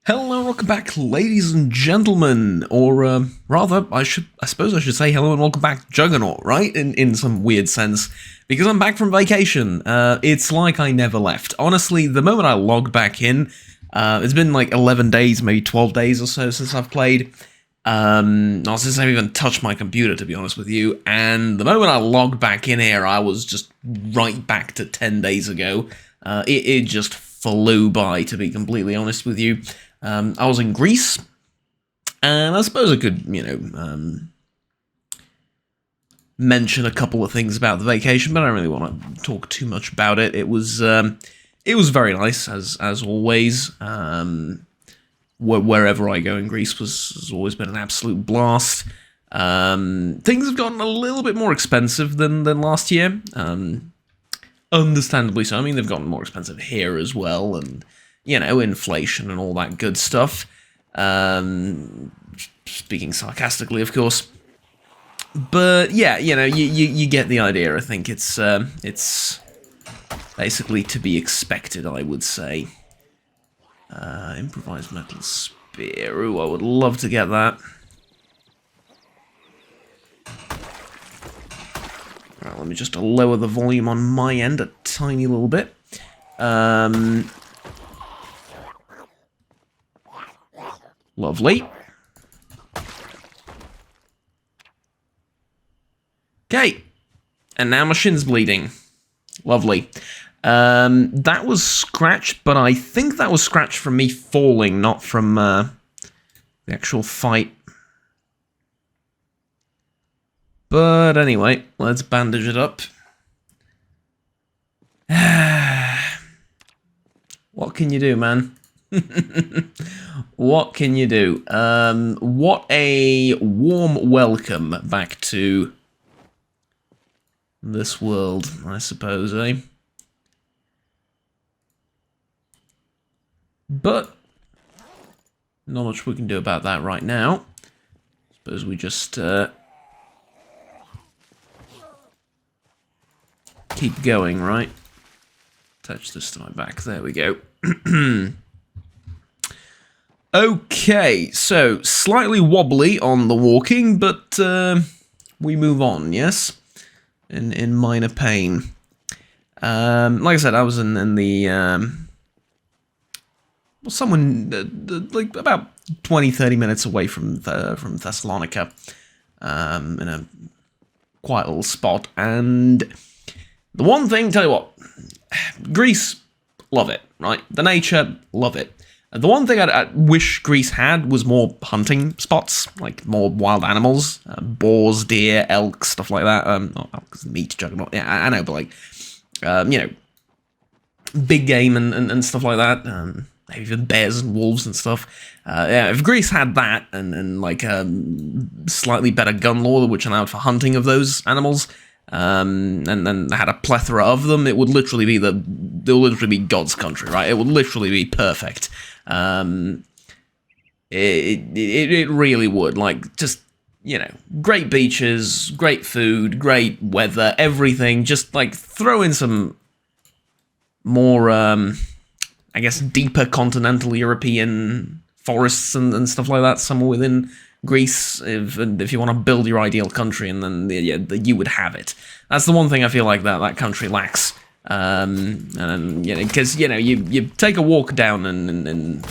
Hello, welcome back, ladies and gentlemen, or rather, I suppose I should say hello and welcome back, Juggernaut, right? In some weird sense, because I'm back from vacation. It's like I never left. Honestly, the moment I logged back in, it's been like 11 days, maybe 12 days or so since I've played. Not since I've even touched my computer, to be honest with you. And the moment I logged back in here, I was just right back to 10 days ago. It just flew by, to be completely honest with you. I was in Greece, and I suppose I could, mention a couple of things about the vacation, but I don't really want to talk too much about it. It was very nice, as always. Wherever I go in Greece has always been an absolute blast. Things have gotten a little bit more expensive than last year. Understandably so. I mean, they've gotten more expensive here as well, and inflation and all that good stuff. Speaking sarcastically, of course. But yeah, you get the idea. I think it's basically to be expected, I would say. Improvised metal spear. Ooh, I would love to get that. Right, let me just lower the volume on my end a tiny little bit. Lovely. Okay. And now my shin's bleeding. Lovely. That was scratched, but I think that was scratched from me falling, not from the actual fight. But anyway, let's bandage it up. What can you do, man? What can you do? What a warm welcome back to this world, I suppose, eh? But not much we can do about that right now. Suppose we just keep going, right? Touch this to my back. There we go. Okay, so slightly wobbly on the walking, but we move on, yes? In minor pain. Like I said, I was in the like about 20-30 minutes away from Thessalonica, in a quiet little spot, and the one thing, tell you what, Greece, love it, right? The nature, love it. The one thing I wish Greece had was more hunting spots, like more wild animals, boars, deer, elk, stuff like that. Not elk is meat, Juggernaut. Yeah, I know, but like, big game and stuff like that. Maybe even bears and wolves and stuff. Yeah, if Greece had that and like slightly better gun law, which allowed for hunting of those animals, and then had a plethora of them, it would literally be God's country, right? It would literally be perfect. It really would. Like, just, great beaches, great food, great weather, everything. Just like throw in some more, I guess, deeper continental European forests and stuff like that somewhere within Greece, if you want to build your ideal country, and then you would have it. That's the one thing I feel like that country lacks. And because you take a walk down in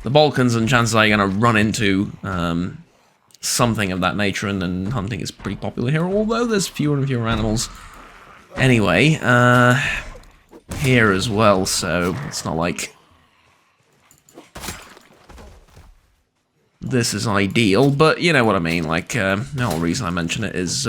the Balkans, and chances are you're gonna run into something of that nature, and then hunting is pretty popular here, although there's fewer and fewer animals anyway here as well, so it's not like this is ideal, but you know what I mean. Like, the whole reason I mention it is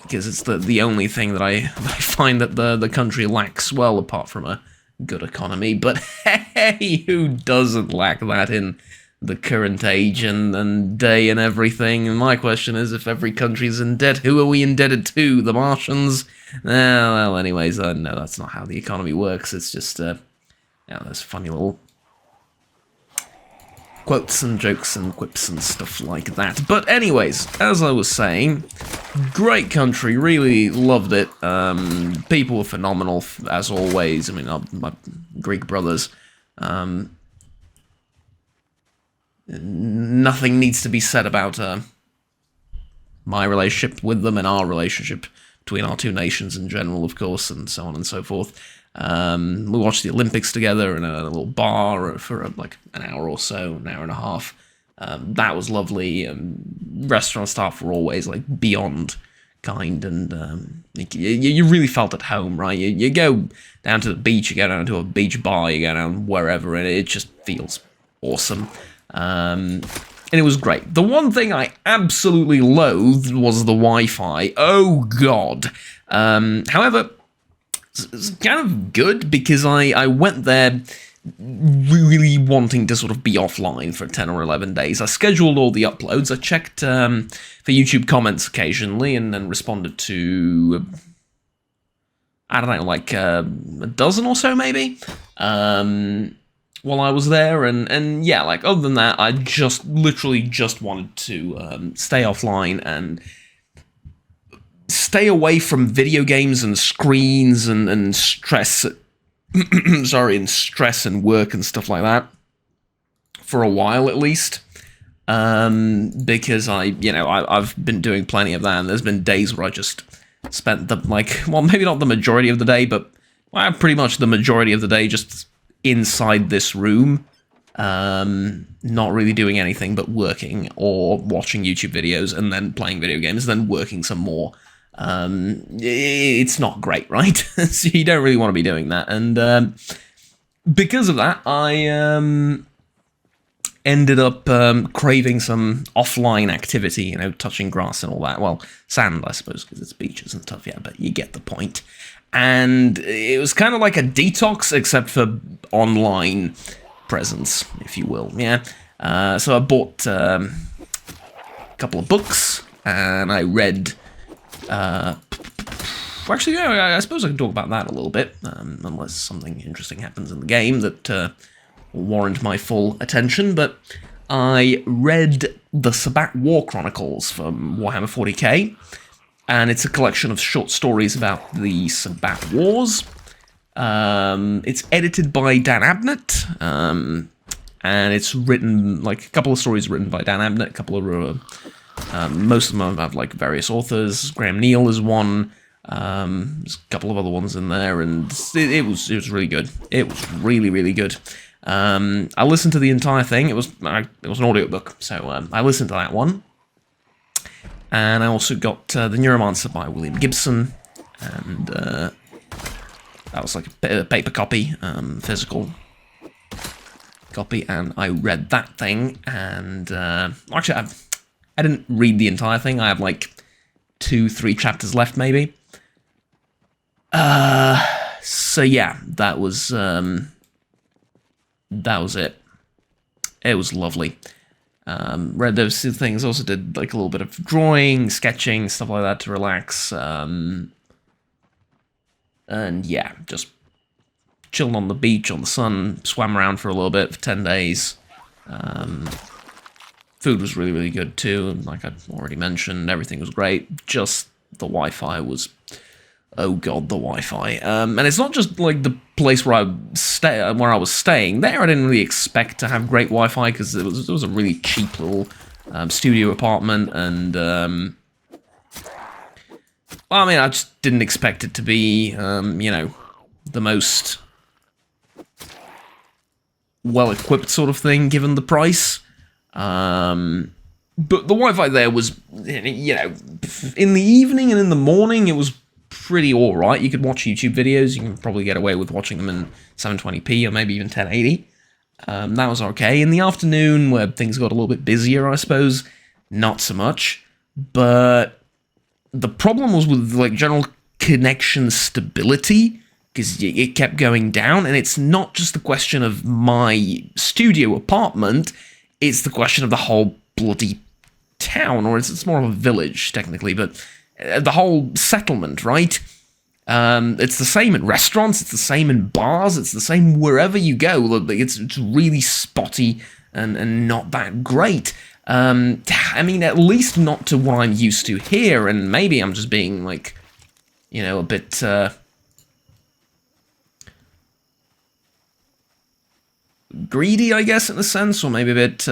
because it's the only thing that I find that the country lacks, well, apart from a good economy. But hey, who doesn't lack that in the current age and day and everything? And my question is, if every country's in debt, who are we indebted to? The Martians? Well, anyways, no, that's not how the economy works. It's just, there's funny little quotes and jokes and quips and stuff like that. But anyways, as I was saying, great country, really loved it. People were phenomenal, as always. I mean, my Greek brothers, nothing needs to be said about my relationship with them and our relationship between our two nations in general, of course, and so on and so forth. We watched the Olympics together in a little bar for like an hour or so, an hour and a half. That was lovely. Restaurant staff were always like beyond kind, and you really felt at home, right? You go down to the beach, you go down to a beach bar, you go down wherever, and it just feels awesome. And it was great. The one thing I absolutely loathed was the Wi-Fi. Oh, God. However, it's kind of good because I went there really wanting to sort of be offline for 10 or 11 days. I scheduled all the uploads. I checked for YouTube comments occasionally and then responded to, I don't know, like a dozen or so maybe, while I was there. And yeah, like other than that, I literally just wanted to stay offline and stay away from video games and screens and stress. Sorry, and stress and work and stuff like that for a while at least, because I've been doing plenty of that, and there's been days where I just spent maybe not the majority of the day, but pretty much the majority of the day just inside this room, not really doing anything but working or watching YouTube videos and then playing video games and then working some more. It's not great, right? So you don't really want to be doing that, and because of that, I ended up craving some offline activity, touching grass and all that. Well, sand, I suppose, because it's beaches and stuff, yeah, but you get the point. And it was kind of like a detox, except for online presence, if you will, yeah. So I bought a couple of books, and I read... actually, yeah, I suppose I can talk about that a little bit, unless something interesting happens in the game that will warrant my full attention, but I read the Sabbat War Chronicles from Warhammer 40k, and it's a collection of short stories about the Sabbat Wars. It's edited by Dan Abnett, and it's written, like, a couple of stories written by Dan Abnett, a couple of... most of them have like various authors. Graham Neal is one. There's a couple of other ones in there, and it was really good. It was really, really good. I listened to the entire thing. It was an audiobook, so I listened to that one. And I also got The Neuromancer by William Gibson, and that was like a paper copy, physical copy, and I read that thing. And actually, I didn't read the entire thing. I have like 2-3 chapters left, maybe. So yeah, that was it. It was lovely. Read those two things. Also did like a little bit of drawing, sketching, stuff like that to relax. And yeah, just chilled on the beach, on the sun, swam around for a little bit for 10 days. Food was really, really good too, and like I've already mentioned, everything was great. Just the Wi-Fi was, oh god, the Wi-Fi. And it's not just like the place where I was staying. There, I didn't really expect to have great Wi-Fi because it was a really cheap little studio apartment, and well, I mean, I just didn't expect it to be, the most well-equipped sort of thing given the price. But the Wi-Fi there was, in the evening and in the morning, it was pretty alright. You could watch YouTube videos. You can probably get away with watching them in 720p or maybe even 1080. That was okay. In the afternoon, where things got a little bit busier, I suppose, not so much. But the problem was with, like, general connection stability, because it kept going down, and it's not just a question of my studio apartment, it's the question of the whole bloody town, or it's more of a village, technically, but the whole settlement, right? It's the same in restaurants, it's the same in bars, it's the same wherever you go. It's really spotty and not that great. I mean, at least not to what I'm used to here, and maybe I'm just being, like, a bit, greedy, I guess, in a sense, or maybe a bit,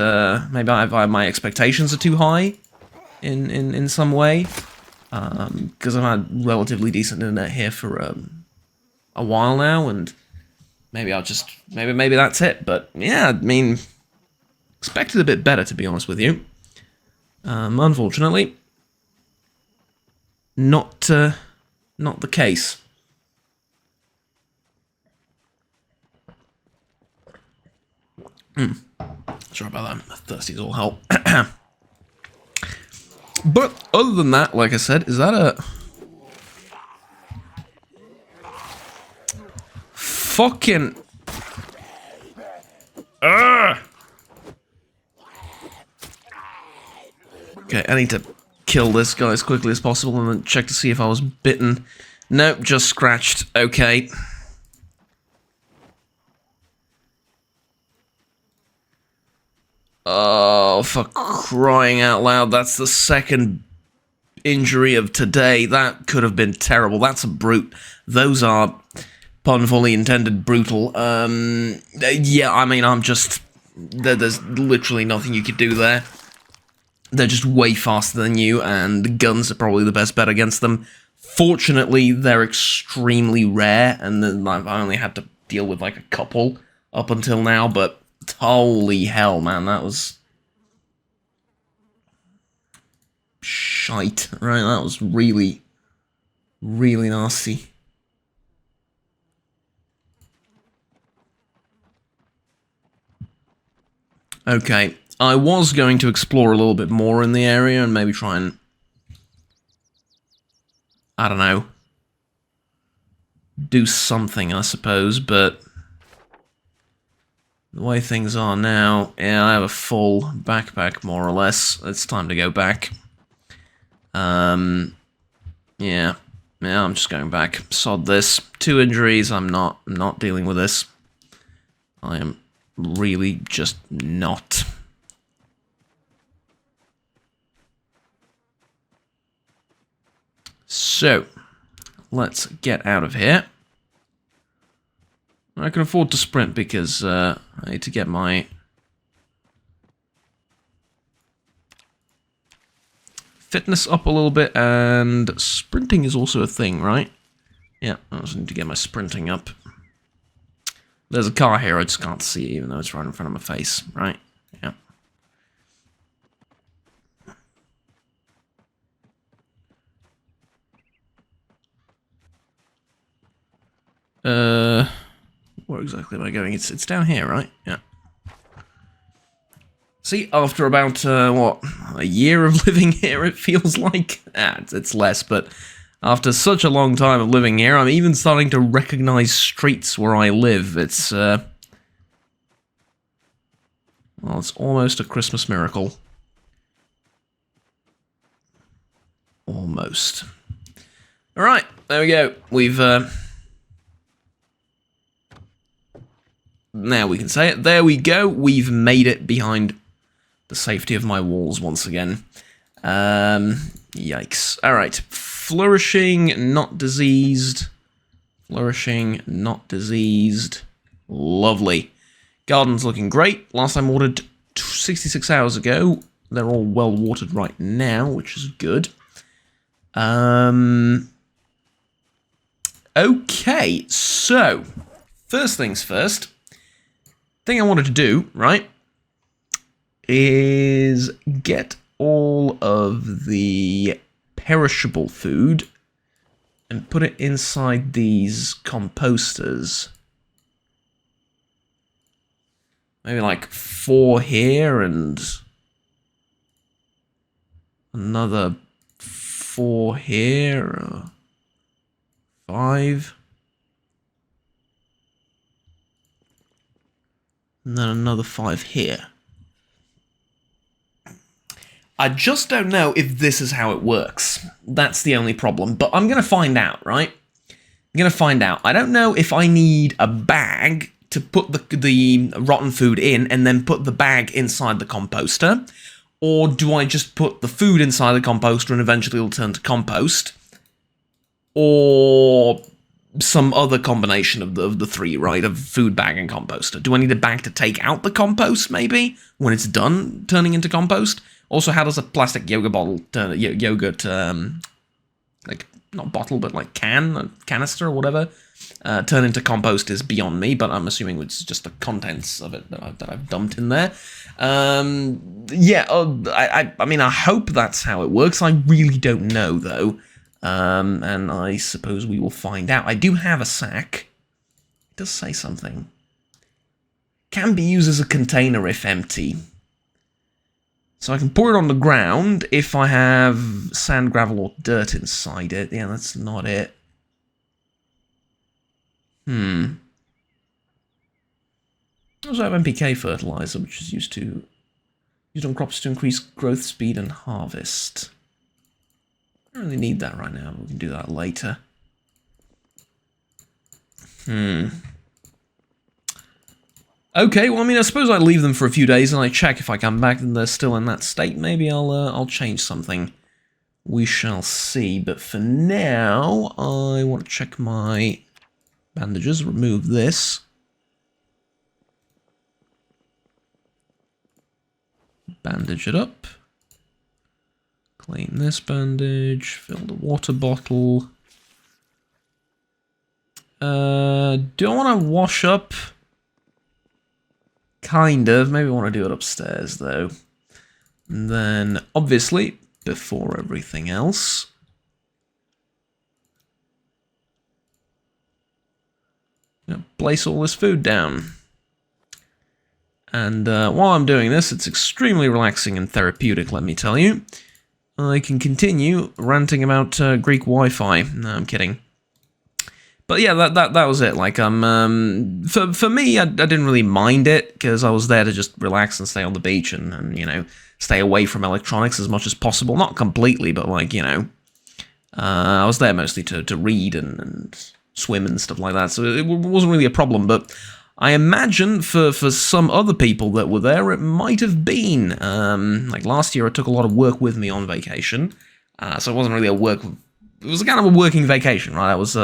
maybe my expectations are too high in some way, because I've had relatively decent internet here for a while now, and maybe I'll just, maybe that's it, but yeah, I mean, expected a bit better, to be honest with you. Unfortunately, not the case. Sorry about that. I'm thirsty as all hell. But other than that, like I said, is that a fucking Okay, I need to kill this guy as quickly as possible and then check to see if I was bitten. Nope, just scratched. Okay. Oh, for crying out loud, that's the second injury of today. That could have been terrible. That's a brute. Those are, pun fully intended, brutal. Yeah, I mean, I'm just... There's literally nothing you could do there. They're just way faster than you, and guns are probably the best bet against them. Fortunately, they're extremely rare, and then I've only had to deal with like a couple up until now, but holy hell, man, that was shite, right? That was really, really nasty. Okay, I was going to explore a little bit more in the area and maybe try and, I don't know, do something, I suppose, but the way things are now, yeah, I have a full backpack, more or less. It's time to go back. Yeah, I'm just going back. Sod this. 2 injuries, I'm not dealing with this. I am really just not. So, let's get out of here. I can afford to sprint because I need to get my fitness up a little bit, and sprinting is also a thing, right? Yeah, I also need to get my sprinting up. There's a car here, I just can't see it, even though it's right in front of my face, right? Yeah. Where exactly am I going? It's down here, right? Yeah. See, after about, what, a year of living here, it feels like? It's less, but after such a long time of living here, I'm even starting to recognize streets where I live. It's, well, it's almost a Christmas miracle. Almost. Alright, there we go. We've, now we can say it. There we go. We've made it behind the safety of my walls once again. Yikes. Alright. Flourishing, not diseased. Flourishing, not diseased. Lovely. Garden's looking great. Last time ordered 66 hours ago. They're all well watered right now, which is good. Okay, so first things first. Thing I wanted to do, right, is get all of the perishable food and put it inside these composters. Maybe like 4 here and another 4 here, or 5. And then another 5 here. I just don't know if this is how it works. That's the only problem. But I'm going to find out, right? I'm going to find out. I don't know if I need a bag to put the rotten food in and then put the bag inside the composter. Or do I just put the food inside the composter and eventually it'll turn to compost? Or some other combination of the three, right? Of food bag and composter. Do I need a bag to take out the compost, maybe? When it's done turning into compost? Also, how does a plastic yogurt bottle turn... Yogurt, like, not bottle, but like canister or whatever, turn into compost is beyond me, but I'm assuming it's just the contents of it that I've dumped in there. Yeah, I mean, I hope that's how it works. I really don't know, though. And I suppose we will find out. I do have a sack. It does say something. Can be used as a container if empty. So I can pour it on the ground if I have sand, gravel, or dirt inside it. Yeah, that's not it. I also have NPK fertilizer, which is used on crops to increase growth speed and harvest. I don't really need that right now, but we can do that later. Okay, well, I mean, I suppose I leave them for a few days and I check if I come back and they're still in that state. Maybe I'll change something. We shall see. But for now, I want to check my bandages. Remove this. Bandage it up. Clean this bandage. Fill the water bottle. Do I want to wash up? Kind of. Maybe I want to do it upstairs, though. And then, obviously, before everything else, place all this food down. And while I'm doing this, it's extremely relaxing and therapeutic, let me tell you. I can continue ranting about Greek Wi-Fi. No, I'm kidding. But yeah, that was it. Like, for me, I didn't really mind it, because I was there to just relax and stay on the beach and, you know, stay away from electronics as much as possible. Not completely, but, like, you know, I was there mostly to read and swim and stuff like that, so it wasn't really a problem. But I imagine for some other people that were there, it might have been. Like, last year, I took a lot of work with me on vacation, so it wasn't really a work... It was kind of a working vacation, right? I was...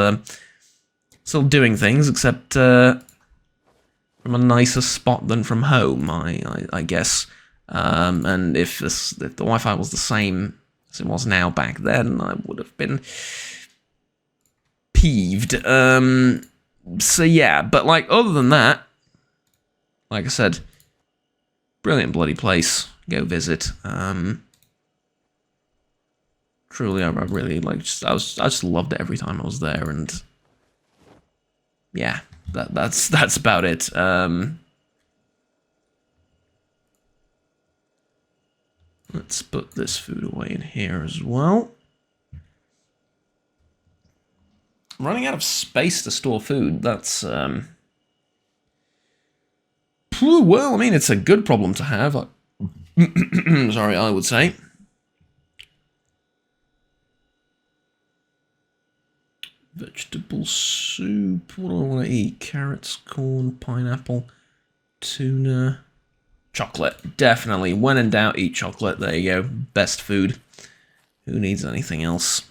still doing things, except from a nicer spot than from home, I guess. And if the Wi-Fi was the same as it was now back then, I would have been peeved. So yeah, but like other than that, like I said, brilliant bloody place. Go visit. Truly, I really like. I just loved it every time I was there, and. Yeah, that's about it. Let's put this food away in here as well. I'm running out of space to store food. That's well, I mean, it's a good problem to have. Sorry, I would say. Vegetable soup. What do I want to eat? Carrots, corn, pineapple, tuna, chocolate. Definitely. When in doubt, eat chocolate. There you go. Best food. Who needs anything else?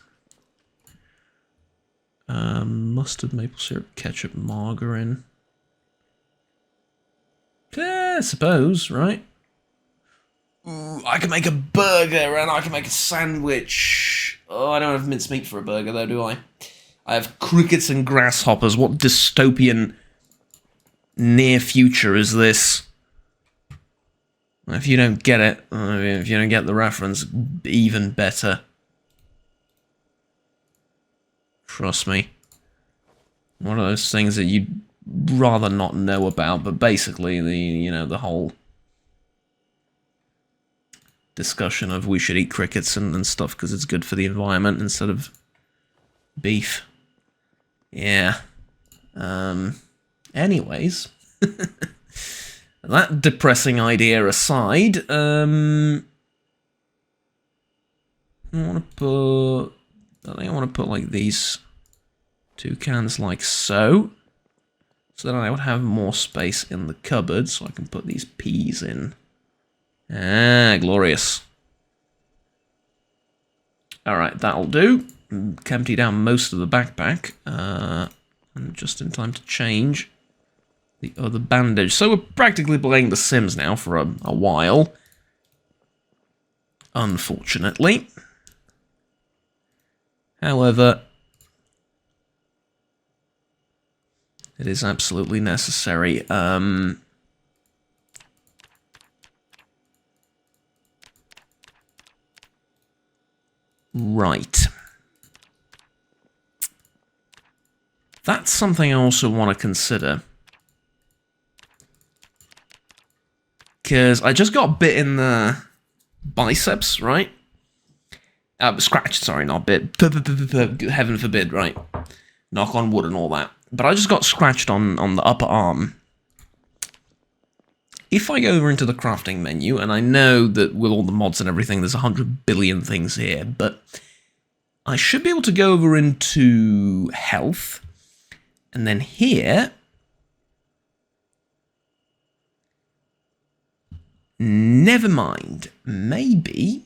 Mustard, maple syrup, ketchup, margarine. I suppose, right? Ooh, I can make a burger and I can make a sandwich. Oh, I don't have mincemeat for a burger, though, do I? I have crickets and grasshoppers. What dystopian near future is this? If you don't get it, if you don't get the reference, even better. Trust me. One of those things that you'd rather not know about, but basically the whole discussion of we should eat crickets and stuff because it's good for the environment instead of beef. Yeah. Anyways, that depressing idea aside, I think I want to put like these two cans like so. So then I would have more space in the cupboard, so I can put these peas in. Ah, glorious. Alright, that'll do. Empty down most of the backpack. And just in time to change the other bandage. So we're practically playing The Sims now for a while. Unfortunately. However, it is absolutely necessary. Right. That's something I also want to consider. Because I just got bit in the biceps, right? Scratched, sorry, not bit. Heaven forbid, right? Knock on wood and all that. But I just got scratched on the upper arm. If I go over into the crafting menu, and I know that with all the mods and everything, there's 100 billion things here, but I should be able to go over into health, and then here, never mind, maybe,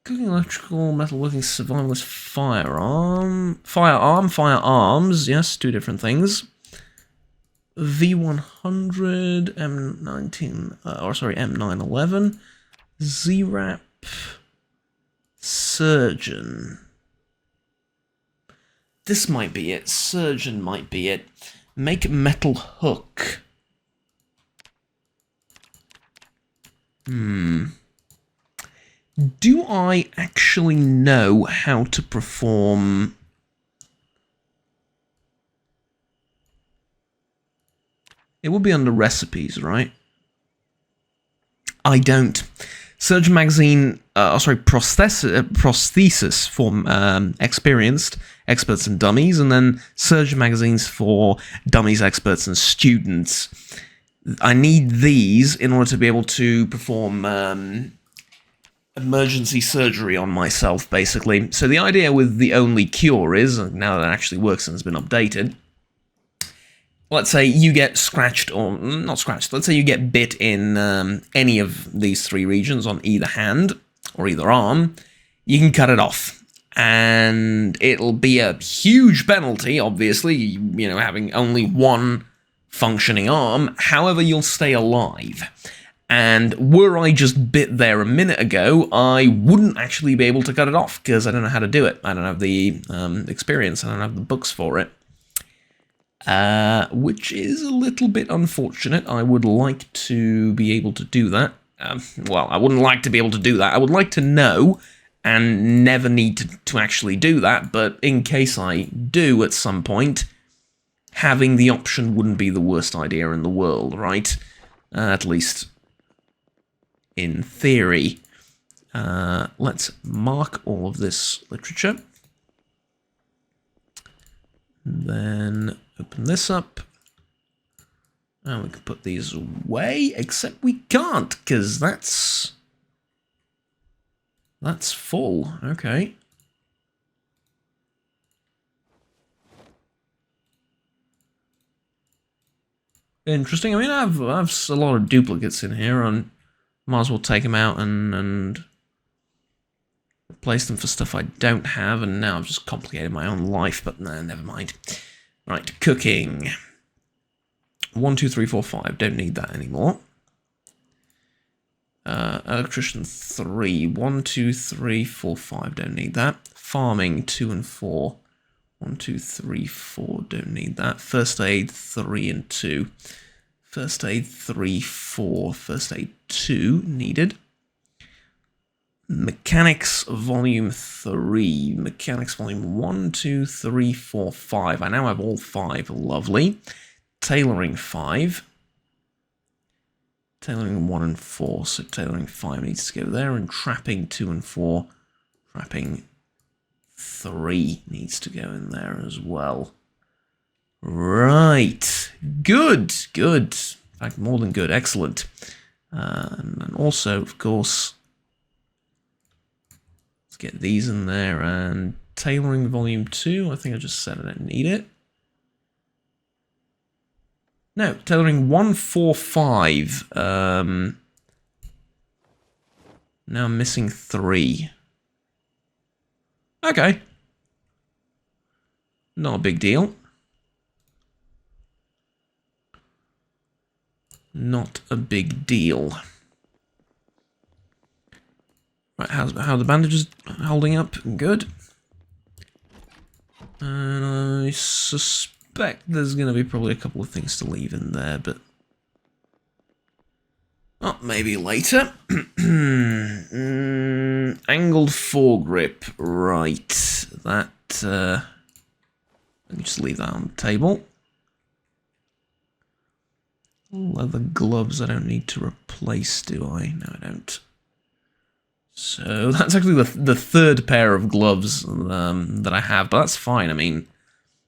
cooking, electrical, metalworking, survivalist, firearms, yes, two different things. V100, M19, M911, ZRAP, Surgeon. This might be it, Surgeon might be it. Make metal hook. Do I actually know how to perform... It will be under recipes, right? I don't. Surgeon magazine, prosthesis for experienced, experts and dummies, and then surgeon magazines for dummies, experts and students. I need these in order to be able to perform emergency surgery on myself, basically. So the idea with the only cure is, now that it actually works and has been updated, let's say you get scratched, or not scratched, let's say you get bit in any of these three regions on either hand, or either arm, you can cut it off. And it'll be a huge penalty, obviously, you know, having only one functioning arm, however you'll stay alive. And were I just bit there a minute ago, I wouldn't actually be able to cut it off, because I don't know how to do it. I don't have the experience, I don't have the books for it. Which is a little bit unfortunate. I would like to be able to do that. Well, I wouldn't like to be able to do that. I would like to know and never need to actually do that, but in case I do at some point, having the option wouldn't be the worst idea in the world, right? At least in theory. Let's mark all of this literature. Then open this up. And we can put these away, except we can't, because that's full. Okay. Interesting. I mean, I have a lot of duplicates in here, and might as well take them out and replace them for stuff I don't have, and now I've just complicated my own life, but no, never mind. Right, cooking. 1, 2, 3, 4, 5. Don't need that anymore. Electrician 3. 1, 2, 3, 4, 5. Don't need that. Farming 2 and 4. 1, 2, 3, 4. Don't need that. First aid 3 and 2. First aid 3, 4. First aid 2 needed. Mechanics volume 3. Mechanics volume 1, 2, 3, 4, 5. I now have all 5. Lovely. Tailoring 5. Tailoring 1 and 4. So tailoring 5 needs to go there. And trapping 2 and 4. Trapping 3 needs to go in there as well. Right. Good. Good. In fact, more than good. Excellent. And also, of course, let's get these in there. And tailoring volume 2. I think I just said I don't need it. No, tailoring 1, 4, 5. Now I'm missing 3. Okay. Not a big deal. Not a big deal. Right, how are the bandages holding up? Good. And I suspect there's going to be probably a couple of things to leave in there, but... oh, maybe later. Angled foregrip. Right. That, let me just leave that on the table. Leather gloves I don't need to replace, do I? No, I don't. So that's actually the third pair of gloves that I have, but that's fine. I mean,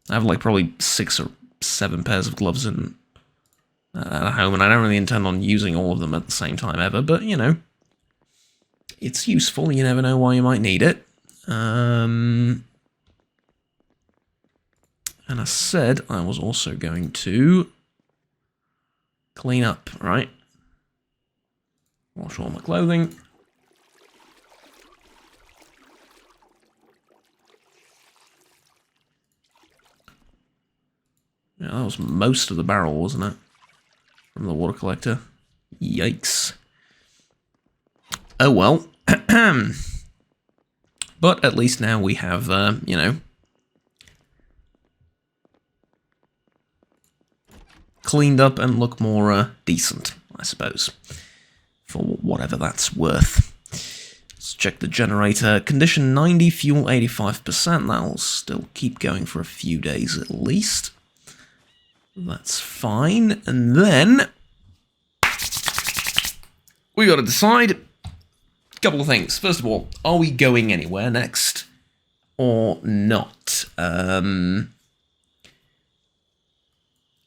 I have like probably 6 or 7 pairs of gloves at home, and I don't really intend on using all of them at the same time ever, but, you know, it's useful. You never know why you might need it. And I said I was also going to clean up, right? Wash all my clothing. Yeah, that was most of the barrel, wasn't it? From the water collector. Yikes. Oh well. But at least now we have, you know, cleaned up and look more decent, I suppose, for whatever that's worth. Let's check the generator. Condition 90, fuel 85%. That'll still keep going for a few days at least. That's fine. And then we got to decide a couple of things. First of all, are we going anywhere next or not?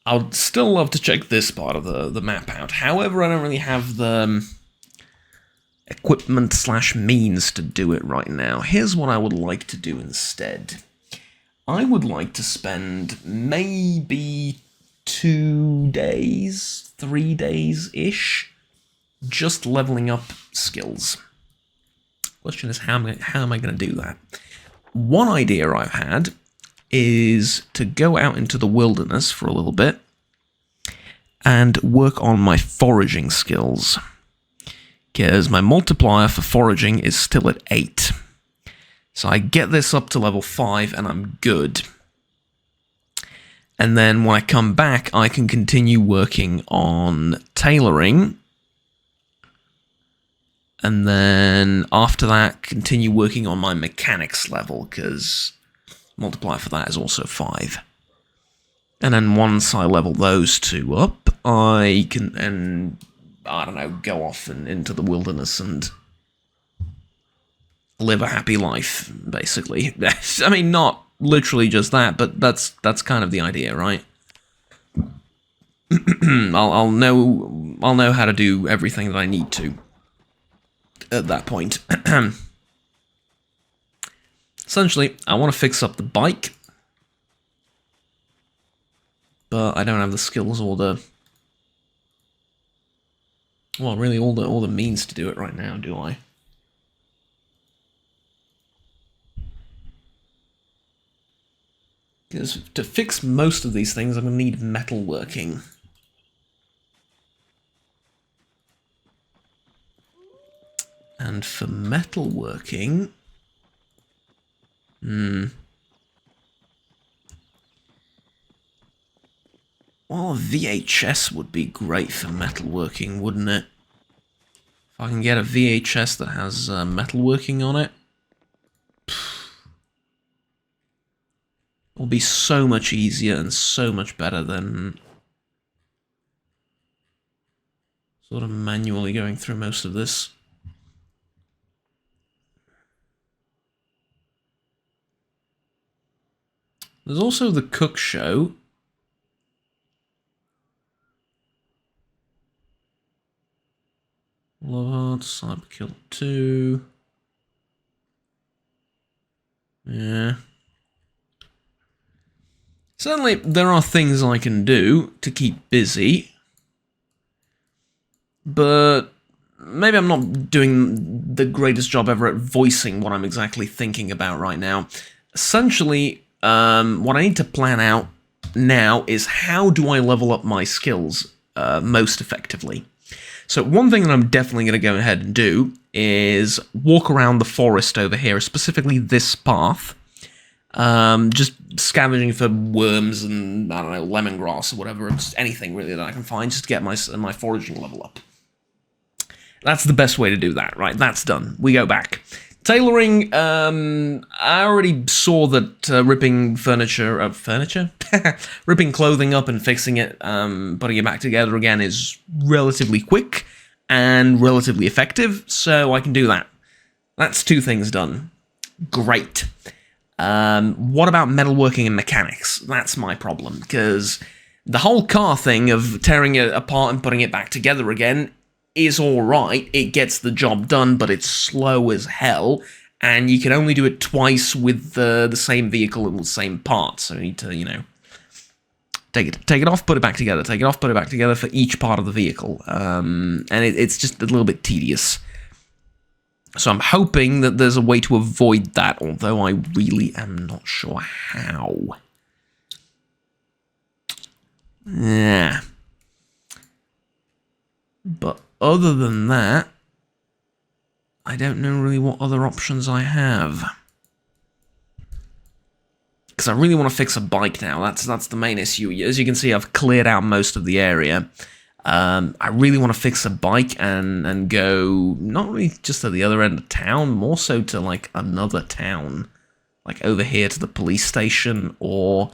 I'd still love to check this part of the map out. However, I don't really have the equipment / means to do it right now. Here's what I would like to do instead. I would like to spend maybe 2 days, 3 days-ish, just leveling up skills. Question is, how am I going to do that? One idea I've had is to go out into the wilderness for a little bit and work on my foraging skills, because my multiplier for foraging is still at 8. So I get this up to level 5 and I'm good. And then when I come back, I can continue working on tailoring. And then after that, continue working on my mechanics level, because multiplier for that is also 5. And then once I level those two up, I can, and I don't know, go off and into the wilderness and live a happy life, basically. I mean, not literally just that, but that's kind of the idea, right? I'll know how to do everything that I need to at that point. Essentially, I want to fix up the bike, but I don't have the skills or the, well, really all the means to do it right now, do I? Because to fix most of these things, I'm going to need metalworking. And for metalworking... well, a VHS would be great for metalworking, wouldn't it? If I can get a VHS that has metalworking on it, it'll be so much easier and so much better than sort of manually going through most of this. There's also the cook show. Love Cyber Kill 2. Yeah. Certainly, there are things I can do to keep busy. But maybe I'm not doing the greatest job ever at voicing what I'm exactly thinking about right now. Essentially, what I need to plan out now is how do I level up my skills most effectively. So one thing that I'm definitely going to go ahead and do is walk around the forest over here, specifically this path, just scavenging for worms and, I don't know, lemongrass or whatever, just anything really that I can find, just to get my foraging level up. That's the best way to do that, right? That's done. We go back. Tailoring, I already saw that ripping ripping clothing up and fixing it, putting it back together again is relatively quick and relatively effective, so I can do that. That's 2 things done. Great. What about metalworking and mechanics? That's my problem, because the whole car thing of tearing it apart and putting it back together again is alright, it gets the job done, but it's slow as hell, and you can only do it twice with the same vehicle and the same parts, so you need to, you know, take it off, put it back together, take it off, put it back together for each part of the vehicle, and it's just a little bit tedious. So I'm hoping that there's a way to avoid that, although I really am not sure how. Yeah. But other than that, I don't know really what other options I have. Because I really want to fix a bike now. That's the main issue. As you can see, I've cleared out most of the area. I really want to fix a bike and go, not really just to the other end of town, more so to, like, another town. Like, over here to the police station, or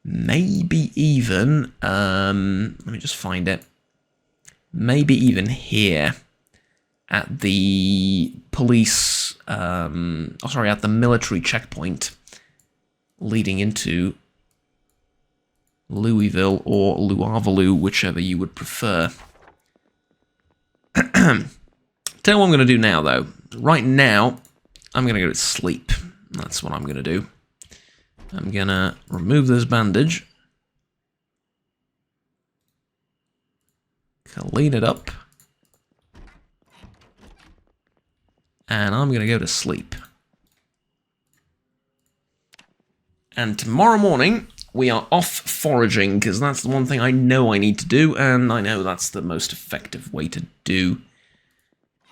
maybe even, let me just find it. Maybe even here at the police, at the military checkpoint leading into Louisville or Louisville, whichever you would prefer. Tell you what I'm going to do now, though. Right now, I'm going to go to sleep. That's what I'm going to do. I'm going to remove this bandage. Clean it up. And I'm going to go to sleep. And tomorrow morning, we are off foraging, because that's the one thing I know I need to do, and I know that's the most effective way to do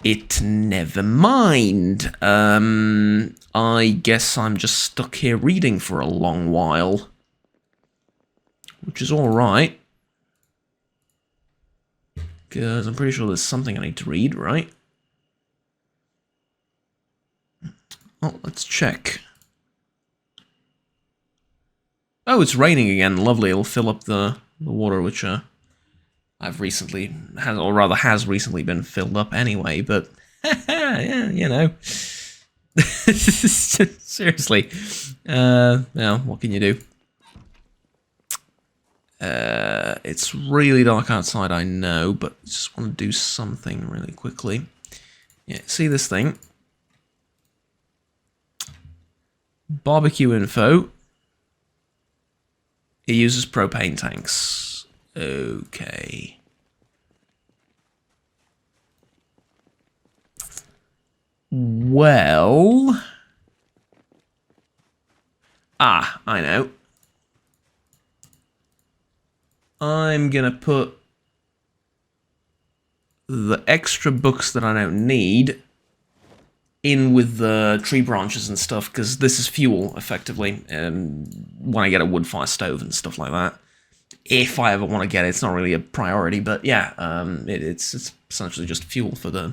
it. Never mind. I guess I'm just stuck here reading for a long while. Which is alright. Because I'm pretty sure there's something I need to read, right? Oh, let's check. Oh, it's raining again. Lovely. It'll fill up the water, which I've recently, has recently been filled up anyway, but yeah, you know. Seriously. Well, what can you do? It's really dark outside, I know, but I just want to do something really quickly. Yeah, see this thing? Barbecue info. It uses propane tanks. Okay. Well... Ah, I know. I'm gonna put the extra books that I don't need in with the tree branches and stuff, because this is fuel, effectively, when I get a wood fire stove and stuff like that. If I ever want to get it, it's not really a priority, but yeah, it's essentially just fuel for the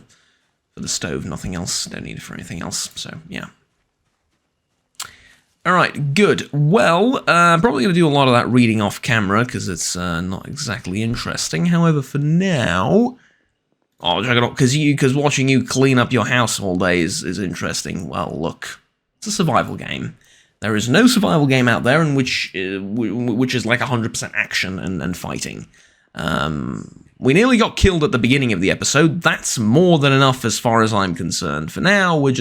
stove, nothing else. Don't need it for anything else, so yeah. Alright, good. Well, I'm probably going to do a lot of that reading off camera, because it's not exactly interesting. However, for now... Oh, check it out, because watching you clean up your house all day is interesting. Well, look, it's a survival game. There is no survival game out there in which is like 100% action and fighting. We nearly got killed at the beginning of the episode. That's more than enough as far as I'm concerned. For now, we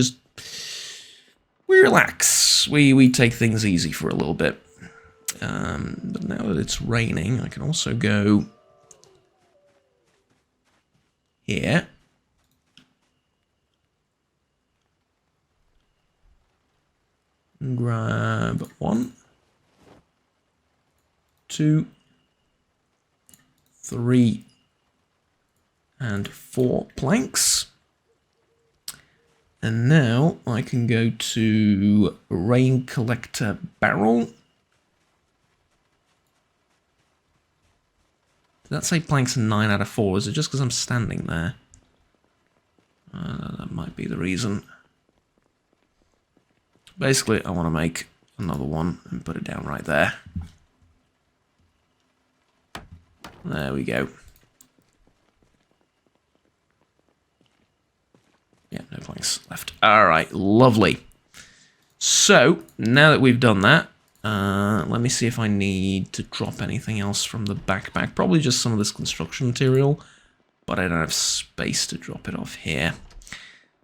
relax. We take things easy for a little bit. But now that it's raining, I can also go... here, 2, 3, and 4 planks. And now I can go to rain collector barrel. Did that say planks 9 out of 4? Is it just because I'm standing there? That might be the reason. Basically, I want to make another one and put it down right there. There we go. Yeah, no planks left. Alright, lovely. So, now that we've done that, let me see if I need to drop anything else from the backpack. Probably just some of this construction material, but I don't have space to drop it off here.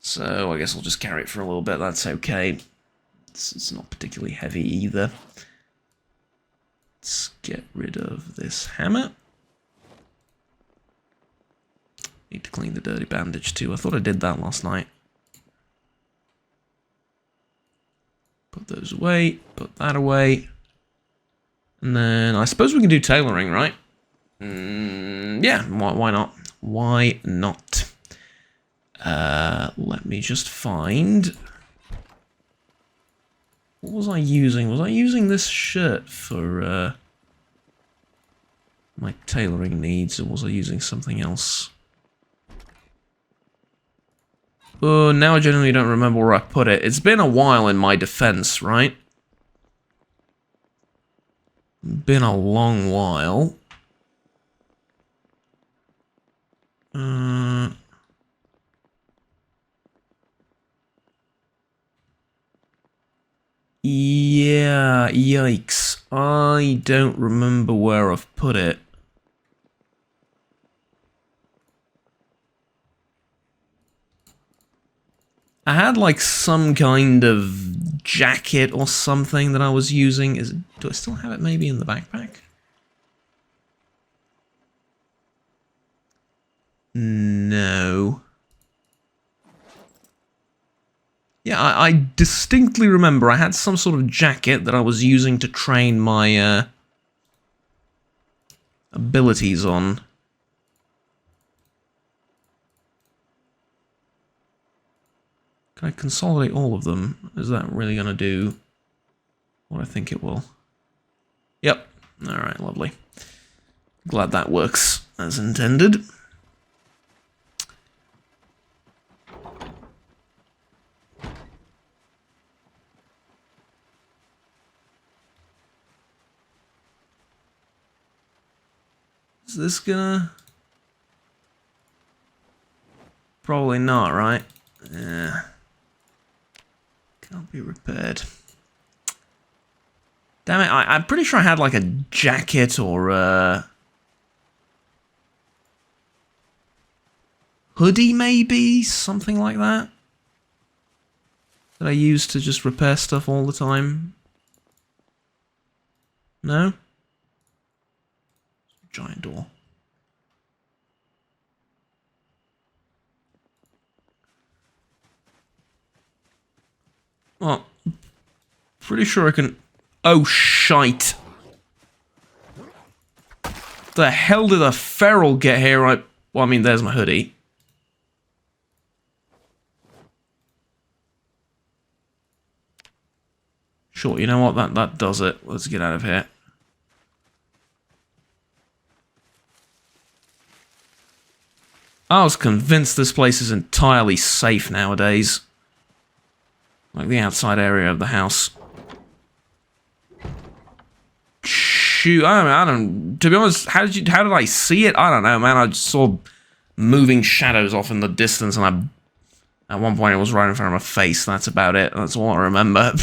So, I guess I'll just carry it for a little bit. That's okay. It's not particularly heavy either. Let's get rid of this hammer. Need to clean the dirty bandage too. I thought I did that last night. Put those away. Put that away. And then I suppose we can do tailoring, right? Yeah, why not? Why not? Let me just find... What was I using? Was I using this shirt for my tailoring needs, or was I using something else? Oh, now I genuinely don't remember where I put it. It's been a while in my defense, right? Been a long while. Yeah, yikes. I don't remember where I've put it. I had like some kind of jacket or something that I was using. Do I still have it maybe in the backpack? No. Yeah, I distinctly remember I had some sort of jacket that I was using to train my abilities on. Can I consolidate all of them? Is that really going to do what I think it will? Yep. Alright, lovely. Glad that works as intended. Is this gonna... Probably not, right? Yeah. Can't be repaired. Damn it, I'm pretty sure I had like a jacket or a... hoodie maybe? Something like that? That I used to just repair stuff all the time? No? Giant door. Well, pretty sure I can... Oh, shite. The hell did a feral get here? Well, I mean, there's my hoodie. Sure, you know what? That does it. Let's get out of here. I was convinced this place is entirely safe nowadays. Like the outside area of the house. Shoot, I don't. To be honest, how did I see it? I don't know, man. I just saw moving shadows off in the distance, and at one point it was right in front of my face. That's about it. That's all I remember.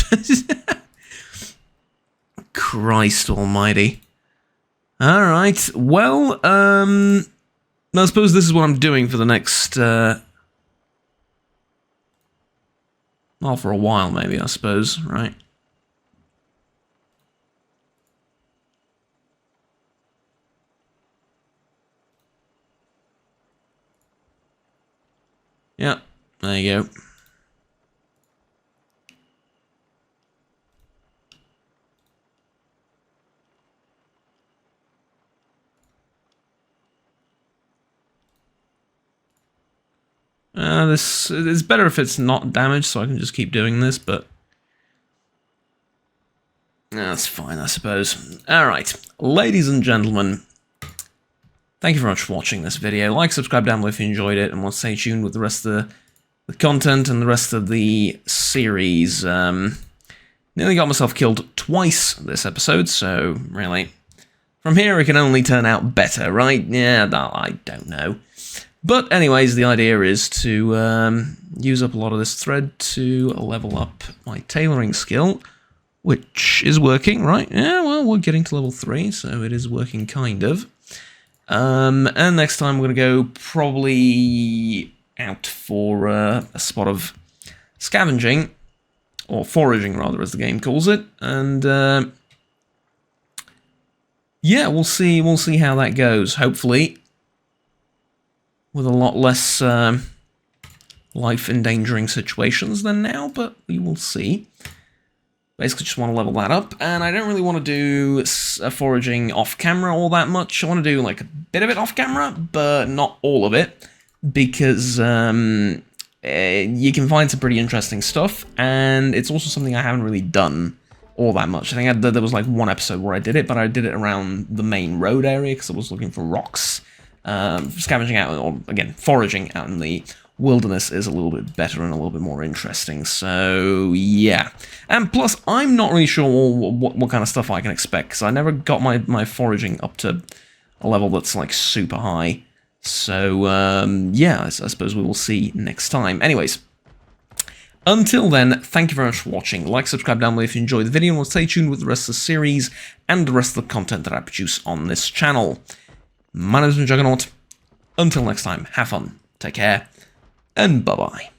Christ Almighty. All right. Well, I suppose this is what I'm doing for the next. Well, for a while, maybe, I suppose, right? Yeah, there you go. This it's better if it's not damaged, so I can just keep doing this, but that's fine, I suppose. Alright, ladies and gentlemen, thank you very much for watching this video. Like, subscribe down below if you enjoyed it, and we'll stay tuned with the rest of the content and the rest of the series. Nearly got myself killed twice this episode, so really, from here it can only turn out better, right? Yeah, I don't know. But anyways, the idea is to use up a lot of this thread to level up my tailoring skill, which is working, right? Yeah, well, we're getting to level 3, so it is working kind of. And next time we're going to go probably out for a spot of scavenging, or foraging rather, as the game calls it, and yeah, we'll see how that goes. Hopefully, with a lot less life-endangering situations than now, but we will see. Basically, just want to level that up, and I don't really want to do foraging off-camera all that much. I want to do like a bit of it off-camera, but not all of it, because you can find some pretty interesting stuff, and it's also something I haven't really done all that much. I think there was like one episode where I did it, but I did it around the main road area because I was looking for rocks. Scavenging out, or again, foraging out in the wilderness is a little bit better and a little bit more interesting, so yeah. And plus, I'm not really sure what kind of stuff I can expect, because I never got my foraging up to a level that's like super high. So yeah, I suppose we will see next time. Anyways, until then, thank you very much for watching. Like, subscribe down below if you enjoyed the video, and we'll stay tuned with the rest of the series and the rest of the content that I produce on this channel. My name is Juggernaut. Until next time, have fun, take care, and bye-bye.